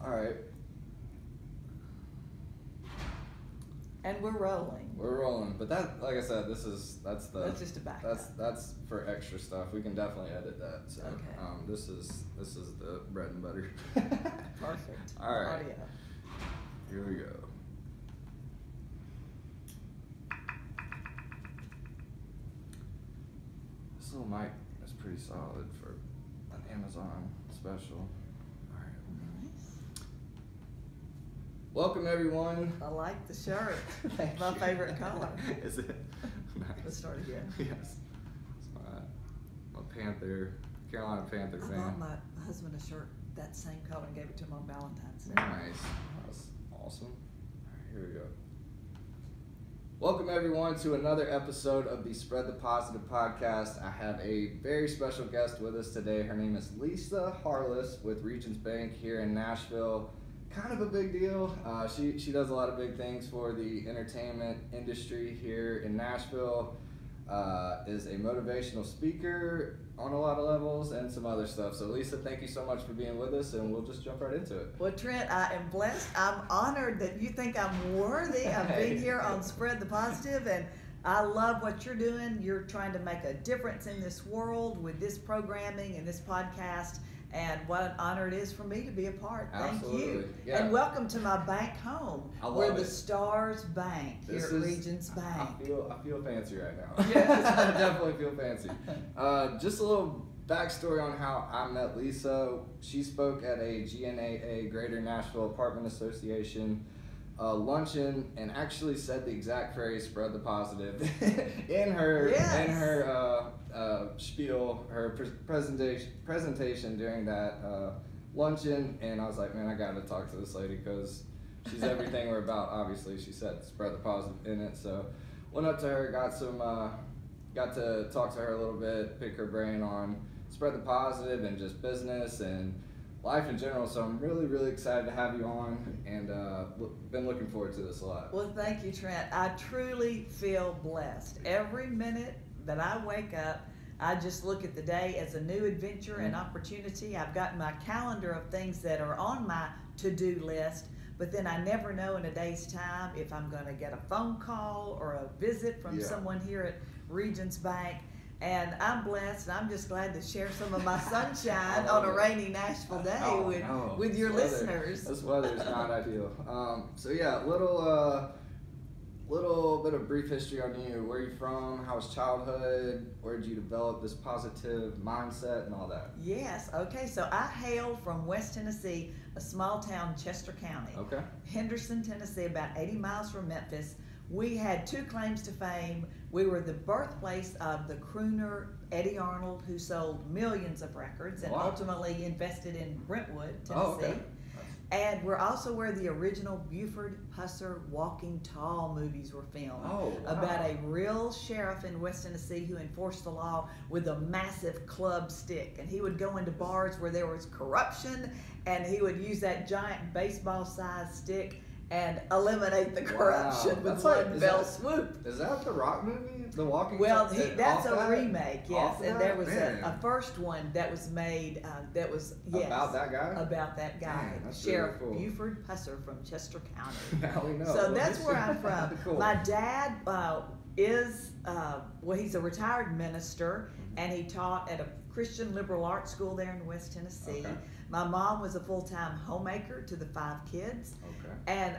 All right. And we're rolling. We're rolling, but that, like I said, that's just a backup. That's for extra stuff. We can definitely edit that. So, okay. This is the bread and butter. Perfect. All right. Audio. Here we go. This little mic is pretty solid for an Amazon special. All right. Nice. Welcome everyone. I like the shirt. My favorite color. Is it? Nice. Let's start again. Yes. It's my Panther, Carolina Panther fan. I bought my husband a shirt that same color and gave it to him on Valentine's Day. Nice. That's awesome. All right, here we go. Welcome everyone to another episode of the Spread the Positive podcast. I have a very special guest with us today. Her name is Lisa Harless with Regions Bank here in Nashville. Kind of a big deal. She does a lot of big things for the entertainment industry here in Nashville. Is a motivational speaker on a lot of levels and some other stuff. So Lisa, thank you so much for being with us, and we'll just jump right into it. Well, Trent, I am blessed. I'm honored that you think I'm worthy of being here on Spread the Positive, and I love what you're doing. You're trying to make a difference in this world with this programming and this podcast. And what an honor it is for me to be a part. Thank you. Yeah. And welcome to my bank home. We're the Stars Bank here at Regions Bank. I feel fancy right now. Yes. I definitely feel fancy. Just a little backstory on how I met Lisa. She spoke at a GNAA, Greater Nashville Apartment Association luncheon, and actually said the exact phrase "spread the positive" in her spiel, her presentation during that luncheon. And I was like, man, I got to talk to this lady because she's everything we're about. Obviously, she said spread the positive in it. So went up to her, got to talk to her a little bit, pick her brain on spread the positive and just business and life in general. So I'm really, really excited to have you on, and been looking forward to this a lot. Well, thank you, Trent. I truly feel blessed. Every minute that I wake up, I just look at the day as a new adventure and opportunity. I've got my calendar of things that are on my to-do list, but then I never know in a day's time if I'm going to get a phone call or a visit from someone here at Regions Bank. And I'm blessed, and I'm just glad to share some of my sunshine on a rainy Nashville day with your listeners. This weather is not ideal. So yeah, little bit of brief history on you. Where are you from? How was childhood? Where did you develop this positive mindset and all that? Yes. Okay. So I hail from West Tennessee, a small town, Chester County. Okay. Henderson, Tennessee, about 80 miles from Memphis. We had two claims to fame. We were the birthplace of the crooner Eddie Arnold, who sold millions of records and ultimately invested in Brentwood, Tennessee. Oh, okay. And we're also where the original Buford Husser Walking Tall movies were filmed. About a real sheriff in West Tennessee who enforced the law with a massive club stick. And he would go into bars where there was corruption, and he would use that giant baseball-sized stick and eliminate the corruption with one fell swoop. Is that the Rock movie, The Walking? Well, that's a remake, yes. And there was a first one that was made that was about that guy. About that guy, Man, Sheriff really cool. Buford Husser from Chester County. Now we know. So that's where I'm from. Cool. My dad is he's a retired minister, and he taught at a Christian liberal arts school there in West Tennessee. Okay. My mom was a full-time homemaker to the 5 kids. And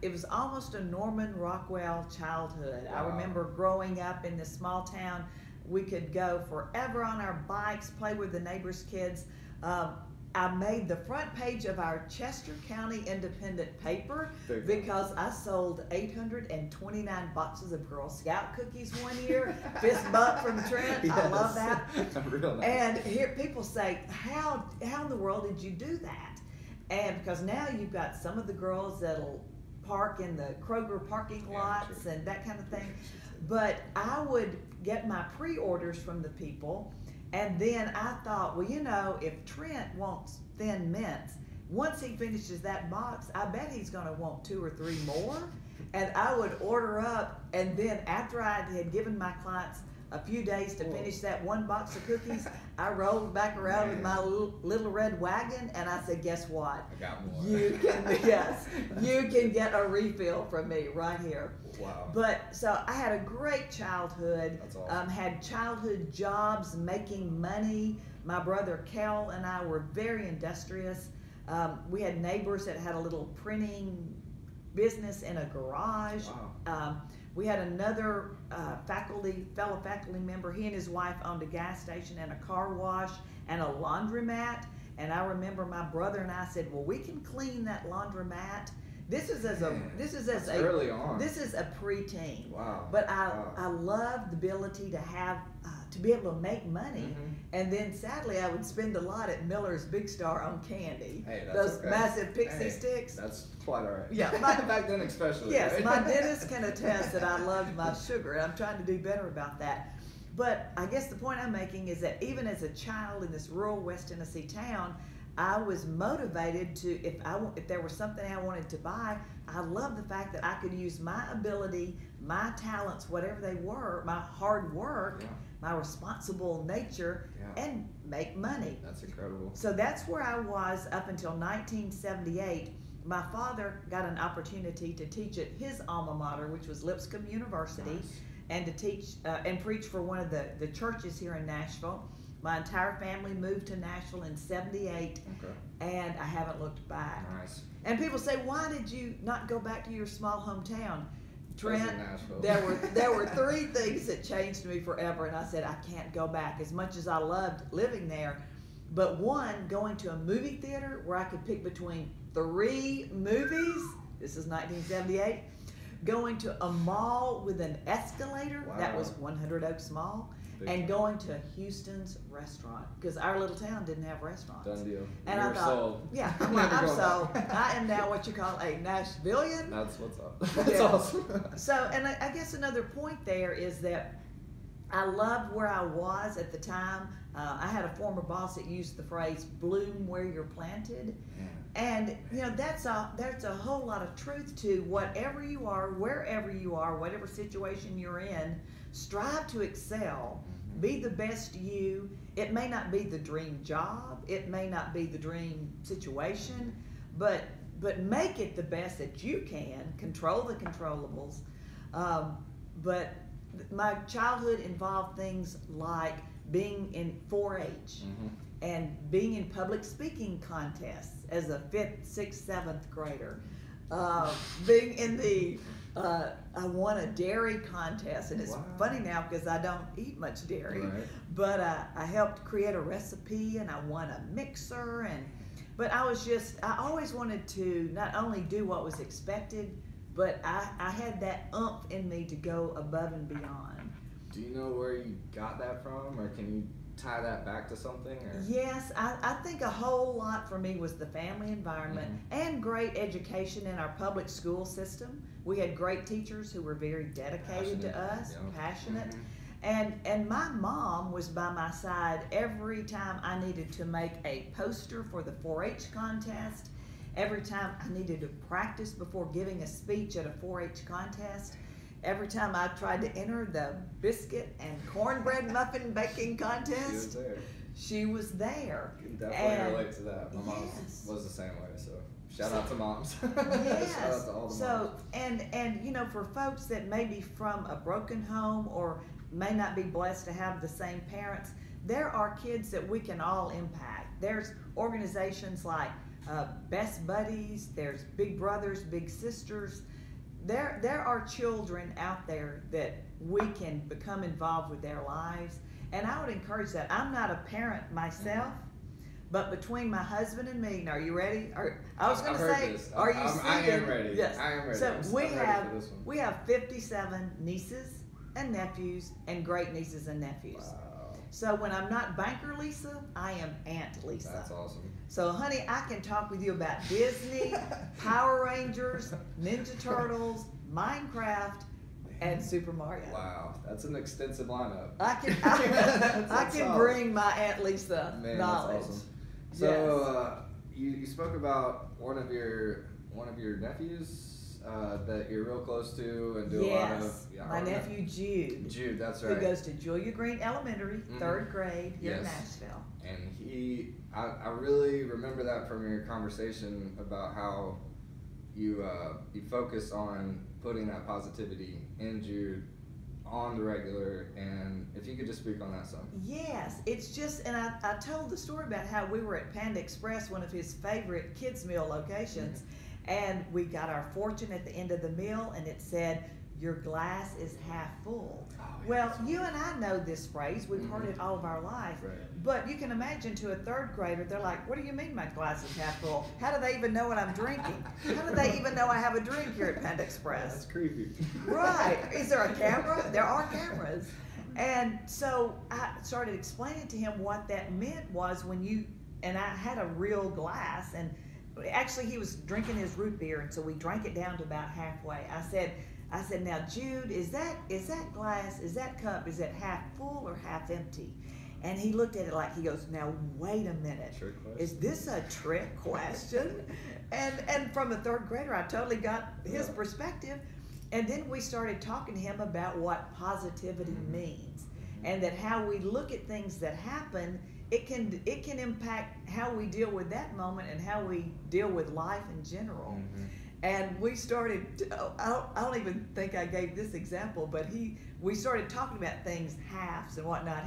it was almost a Norman Rockwell childhood. Wow. I remember growing up in this small town. We could go forever on our bikes, play with the neighbors' kids. I made the front page of our Chester County Independent paper because I sold 829 boxes of Girl Scout cookies one year. Fist bump from Trent. Yes. I love that. Real nice. And here people say, how in the world did you do that? And because now you've got some of the girls that'll park in the Kroger parking lots and that kind of thing. But I would get my pre-orders from the people, and then I thought, well, if Trent wants Thin Mints, once he finishes that box, I bet he's going to want 2 or 3 more. And I would order up, and then after I had given my clients a few days to finish that one box of cookies, I rolled back around with my little red wagon, and I said, guess what? I got more. You can get a refill from me right here. Wow. But so I had a great childhood. That's awesome. Had childhood jobs, making money. My brother Kel and I were very industrious. We had neighbors that had a little printing business in a garage. Wow. We had another fellow faculty member. He and his wife owned a gas station and a car wash and a laundromat. And I remember my brother and I said, well, we can clean that laundromat. This is early on. This is a preteen. Wow. But I loved the ability to have to be able to make money. Mm-hmm. And then sadly I would spend a lot at Miller's Big Star on candy. Hey, that's those okay. massive pixie sticks. That's quite all right. Yeah, back then especially. Yes, right? my dentist can attest that I loved my sugar, and I'm trying to do better about that. But I guess the point I'm making is that even as a child in this rural West Tennessee town, I was motivated to, if there was something I wanted to buy, I loved the fact that I could use my ability, my talents, whatever they were, my hard work, my responsible nature, and make money. That's incredible. So that's where I was up until 1978. My father got an opportunity to teach at his alma mater, which was Lipscomb University, Nice. and to teach and preach for one of the churches here in Nashville. My entire family moved to Nashville in '78, and I haven't looked back. Nice. And people say, why did you not go back to your small hometown? Trent, Nashville. there were three things that changed me forever, and I said, I can't go back as much as I loved living there. But one, going to a movie theater where I could pick between 3 movies, this is 1978, going to a mall with an escalator, that was 100 Oaks Mall, and going to Houston's restaurant, because our little town didn't have restaurants. Done deal. And I thought, sold. yeah, I'm sold. I am now what you call a Nashvilleian. That's what's up. That's awesome. So, and I guess another point there is that I loved where I was at the time. I had a former boss that used the phrase "bloom where you're planted," and you know there's a whole lot of truth to whatever you are, wherever you are, whatever situation you're in. Strive to excel. Be the best you. It may not be the dream job. It may not be the dream situation, but make it the best that you can. Control the controllables. But my childhood involved things like being in 4-H and being in public speaking contests as a 5th, 6th, 7th grader. Being in the I won a dairy contest, and it's funny now because I don't eat much dairy, but I helped create a recipe, and I won a mixer, but I always wanted to not only do what was expected, but I had that oomph in me to go above and beyond. Do you know where you got that from, or can you tie that back to something? Or? Yes, I think a whole lot for me was the family environment and great education in our public school system. We had great teachers who were very dedicated to us, passionate. And my mom was by my side every time I needed to make a poster for the 4-H contest, every time I needed to practice before giving a speech at a 4-H contest, every time I tried to enter the biscuit and cornbread muffin baking contest. She was there. You can definitely relate to that. My mom was the same way, so shout out to moms. Yes. Shout out to all the moms. And you know, for folks that may be from a broken home or may not be blessed to have the same parents, there are kids that we can all impact. There's organizations like Best Buddies, there's Big Brothers, Big Sisters. There are children out there that we can become involved with their lives, and I would encourage that. I'm not a parent myself, but between my husband and me, now are you ready? I was going to say, are you seeing? I am ready. Yes, I am ready. So we have 57 nieces and nephews, and great nieces and nephews. Wow. So when I'm not Banker Lisa, I am Aunt Lisa. That's awesome. So honey, I can talk with you about Disney, Power Rangers, Ninja Turtles, Minecraft, and Super Mario. Wow, that's an extensive lineup. I can bring my Aunt Lisa knowledge. That's awesome. So you spoke about one of your nephews. that you're real close to and do Yes, a lot of. Yeah, my nephew Jude. Jude, that's Who right. goes to Julia Green Elementary, third grade here in Nashville. And I really remember that from your conversation about how you focus on putting that positivity in Jude on the regular, and if you could just speak on that some. Yes, it's just, and I told the story about how we were at Panda Express, one of his favorite kids' meal locations, and we got our fortune at the end of the meal, and it said, "Your glass is half full." Oh, yeah, well, you and I know this phrase. We've heard it all of our life. Right. But you can imagine to a third grader, they're like, "What do you mean my glass is half full? How do they even know what I'm drinking? How do they even know I have a drink here at Panda Express?" That's creepy. Right. Is there a camera? There are cameras. And so I started explaining to him what that meant was when you, and I had a real glass, and actually he was drinking his root beer, and so we drank it down to about halfway. I said, "Now, Jude, is that glass, is that cup, is it half full or half empty?" And he looked at it like, he goes, "Now, wait a minute. Is this a trick question?" And from a third grader, I totally got his perspective. And then we started talking to him about what positivity means, and that how we look at things that happen, it can impact how we deal with that moment and how we deal with life in general. And we started, I don't even think I gave this example, but we started talking about things, halves and whatnot.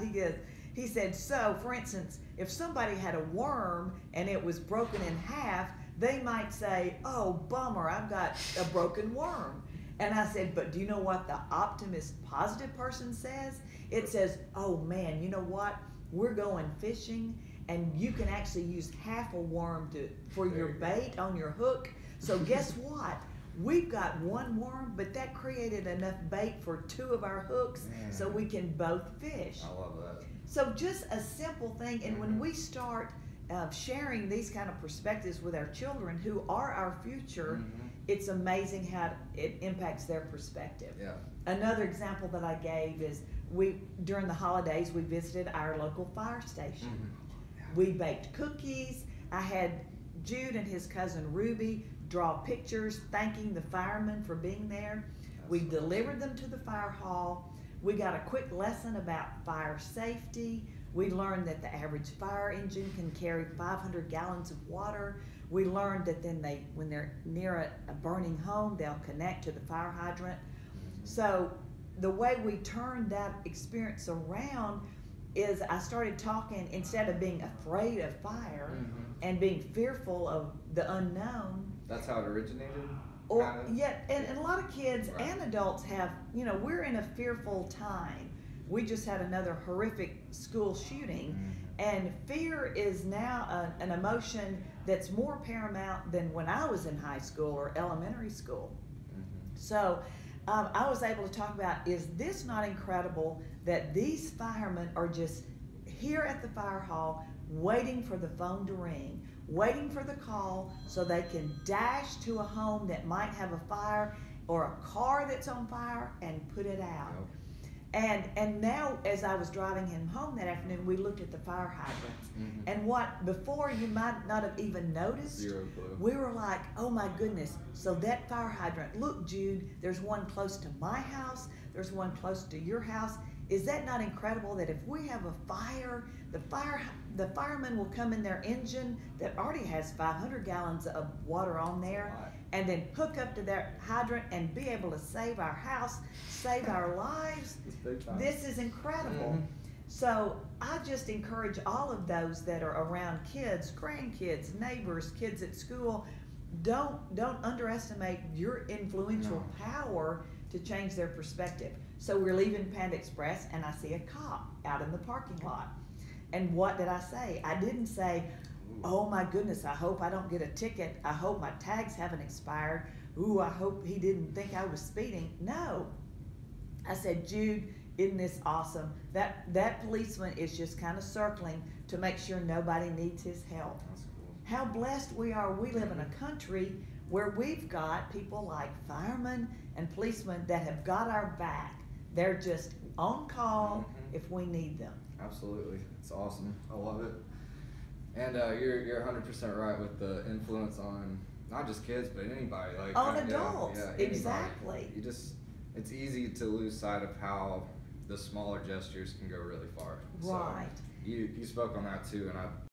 He said, so for instance, if somebody had a worm and it was broken in half, they might say, "Oh, bummer, I've got a broken worm." And I said, but do you know what the optimist, positive person says? It says, "Oh man, you know what? We're going fishing, and you can actually use half a worm for your bait on your hook. So guess what? We've got one worm, but that created enough bait for 2 of our hooks, so we can both fish." I love that. So just a simple thing, and when we start sharing these kind of perspectives with our children, who are our future, it's amazing how it impacts their perspective. Yeah. Another example that I gave is during the holidays, we visited our local fire station. We baked cookies. I had Jude and his cousin Ruby draw pictures thanking the firemen for being there. We delivered them to the fire hall. We got a quick lesson about fire safety. We learned that the average fire engine can carry 500 gallons of water. We learned that then when they're near a burning home, they'll connect to the fire hydrant. So the way we turned that experience around is I started talking, instead of being afraid of fire and being fearful of the unknown. That's how it originated? And a lot of kids and adults have, we're in a fearful time. We just had another horrific school shooting, and fear is now an emotion that's more paramount than when I was in high school or elementary school. So I was able to talk about, is this not incredible that these firemen are just here at the fire hall waiting for the phone to ring, waiting for the call so they can dash to a home that might have a fire or a car that's on fire and put it out. And now, as I was driving him home that afternoon, we looked at the fire hydrants. And what before you might not have even noticed, Zero clue. we were like, "Oh my goodness, so that fire hydrant, look Jude, there's one close to my house, there's one close to your house. Is that not incredible that if we have a fire, the firemen will come in their engine that already has 500 gallons of water on there, and then hook up to their hydrant and be able to save our house, save our lives." This is incredible. So I just encourage all of those that are around kids, grandkids, neighbors, kids at school, don't underestimate your influential power to change their perspective. So we're leaving Panda Express, and I see a cop out in the parking lot. And what did I say? I didn't say, "Oh my goodness, I hope I don't get a ticket. I hope my tags haven't expired. Ooh, I hope he didn't think I was speeding." No. I said, "Jude, isn't this awesome? That policeman is just kind of circling to make sure nobody needs his help." That's cool. How blessed we are. We live in a country where we've got people like firemen and policemen that have got our back. They're just on call if we need them. Absolutely. It's awesome. I love it. And you're 100% right with the influence on not just kids, but anybody. Like on adults, anybody. Exactly. It's easy to lose sight of how the smaller gestures can go really far. Right. So you spoke on that too, and I